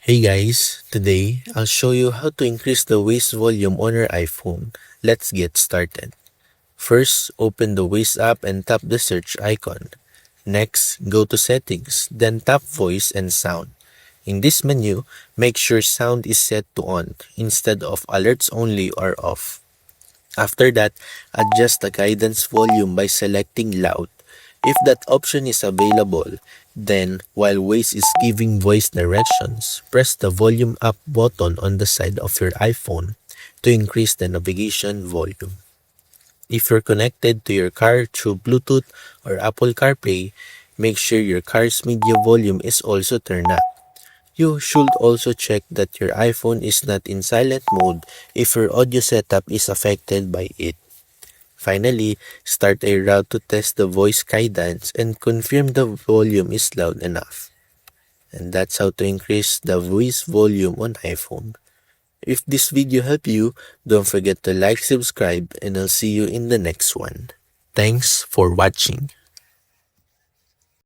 Hey guys, today I'll show you how to increase the Waze volume on your iPhone. Let's get started. First, open the Waze app and tap the search icon. Next, go to settings, then tap voice and sound. In this menu, make sure sound is set to on instead of alerts only or off. After that, adjust the guidance volume by selecting loud. If that option is available, then while Waze is giving voice directions, press the volume up button on the side of your iPhone to increase the navigation volume. If you're connected to your car through Bluetooth or Apple CarPlay, make sure your car's media volume is also turned up. You should also check that your iPhone is not in silent mode if your audio setup is affected by it. Finally, start a route to test the voice guidance and confirm the volume is loud enough. And that's how to increase the voice volume on iPhone. If this video helped you, don't forget to like, subscribe, and I'll see you in the next one. Thanks for watching.